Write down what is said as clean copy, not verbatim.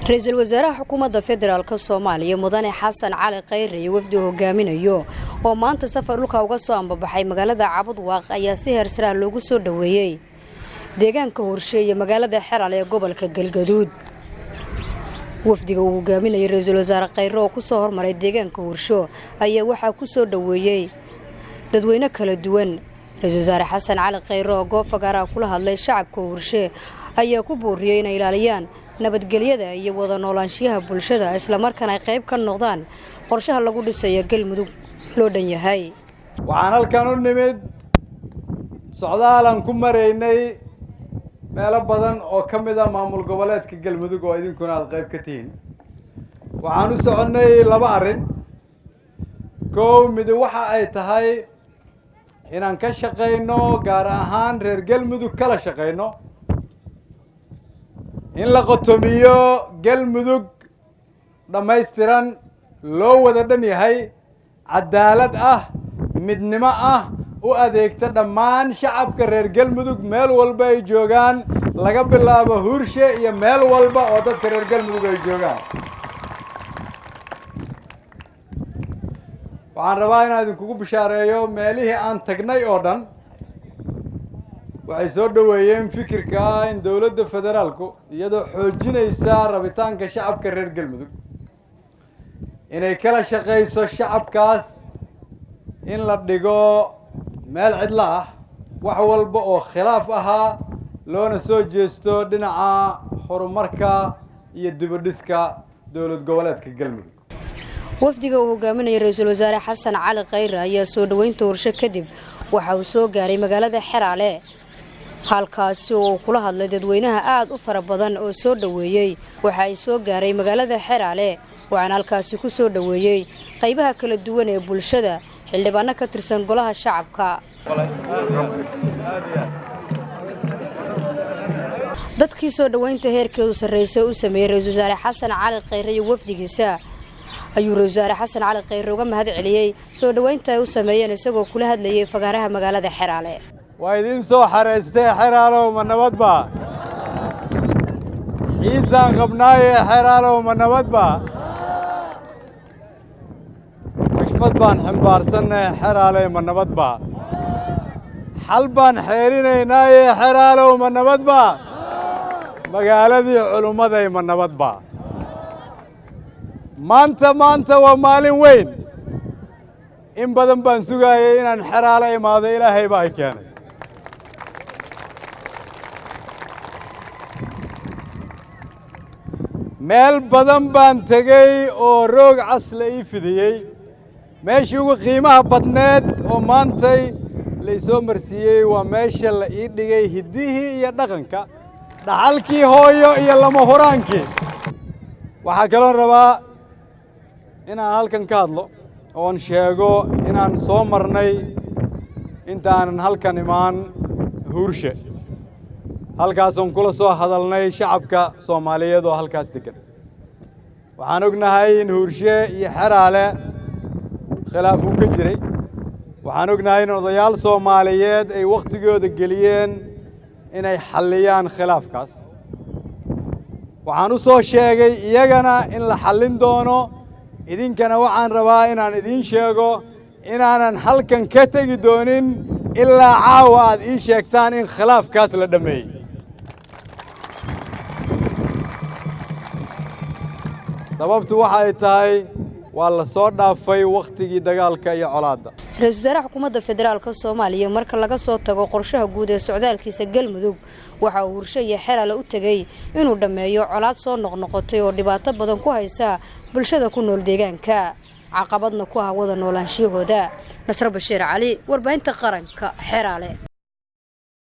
ra'iisul wasaaraha xukuumadda federaalka Soomaaliya mudane Xasan Cali Khayre iyo wafdi hogaaminayo oo maanta safar dhulka uga soo ambabaxay magaalada Cabudwaaq ayaa si heersara loogu soo dhaweeyay deegaanka Hurshe iyo magaalada Xeraale ee gobolka Galgaduud. wafdiga uu hogaaminayo ra'iisul wasaare Khayre oo ku soo hormaray deegaanka Hurshe ayaa waxa ku soo dhaweeyay dadweyne kala duwan. ra'iisul wasaare Xasan Cali Khayre oo goob fagaara kula hadlay shacabka Hurshe ayaa ku booriyay inay ilaaliyaan nabadgelyada iyo wada noolaanshiyaha bulshada isla markaana ay qayb ka noqdaan qorshaha lagu dhisayo Galmudug loo dhan yahay. waxaan halkan u nimid socdaalan ku mareynay meelo badan oo kamid ah maamul goboleedka Galmudug oo idinkuna aad qayb ka tihiin. waxaan u soconay laba arrin. mid waxa ay tahay inaan ka shaqeyno gaar ahaan reer Galmudug kala shaqeyno in la qotomiyo Galmudug dhammaystiran loo wada dhan yahay cadaalad ah midnimo ah u adeegta dhammaan shacabka reer Galmudug meel walba ay joogaan laga bilaabo Hurshe iyo meel walba oo dadka reer Galmudug ay joogaan. waxaan rabaa inaan idinkugu bishaareeyo meelihii aan tagnay oo dhan waxay soo dhaweeyeen fikirka in dawladda federaalku iyadoo xoojinaysa rabitaanka shacabka reer Galmudug inay kala shaqeyso shacabkaas in la dhigo meel cidla ah wax walba oo khilaaf ahaa loona soo jeesto dhinaca horumarka iyo dibadhiska dawlad goboleedka Galmudug. wafdiga uu hogaaminayo ra'iisul wasaare Xasan Cali Khayre ayaa soo dhaweynta Hurshe kadib waxa uu soo gaaray magaalada Xeraale halkaas oo kula hadlay dadweynaha aad u fara badan oo soo dhaweeyay. waxa ay soo gaaray magaalada Xeraale waxaan halkaas ku soo dhaweeyay qaybaha kala duwan ee bulshada xildhibaano ka tirsan golaha shacabka. dadkii soo dhaweynta heerkeedu sareeyay u sameeyay ra'iisul wasaare Xasan Cali Khayre iyo wafdigiisa ayuu ra'iisul wasaare Xasan Cali Khayre uga mahad celiyay soo dhaweynta ay u sameeyeen isagoo kula hadlayay fagaaraha magaalada Xeraale. waa idin soo xareystay Xeraale ma nabad ba xiisaan qabnaay Xeraale ma nabad ba xushmad baan xambaarsanay Xeraale ma nabad ba xal baan xeerinaynay Xeraale ma nabad ba magaaladii culimada ma nabad ba maanta waa maalin weyn in badan baan sugaayay inaan Xeraale imaado Ilaahay baa keenay. meel badan baan tagay oo roog casla ii fidiyay meeshii ugu qiimaha badneed oo maantay la soo marsiiyay waa meesha la ii dhigay hidihii iyo dhaqanka dhaxalkii hooyo iyo lama horaankii. waxaa kaloo rabaa inaan halkan ka hadlo oon sheego inaan soo marnay intaanan halkan imaan Hurshe halkaasoon kula soo hadalnay shacabka Soomaaliyeed oo halkaas degan. waxaan ognahay in Hurshe iyo Xeraale khilaaf uu ka jiray. waxaan ognahay in odayaal Soomaaliyeed ay waqtigooda geliyeen inay xalliyaan khilaafkaas. waxaan u soo sheegay iyagana in la xallin doono idinkana waxaan rabaa inaan idin sheego inaanan halkan ka tegi doonin ilaa caawa aad ii sheegtaan in khilaafkaas la dhameeyay. sababtu waxa ay tahay waa la soo dhaafay waqtigii dagaalka iyo colaadda. ra'iisul wasaaraha xukuumadda federaalka Soomaaliya marka laga soo tago qorshaha guud ee socdaalkiisa Galmudug waxa uu Hurshe iyo Xeraale u tagay inuu dhameeyo colaad soo noqnoqotay oo dhibaato badan ku haysa bulshada ku nool deegaanka caqabadna ku ah wada noolaanshiyahooda. Nasr Bashiir Cali warbaahinta qaranka Xeraale.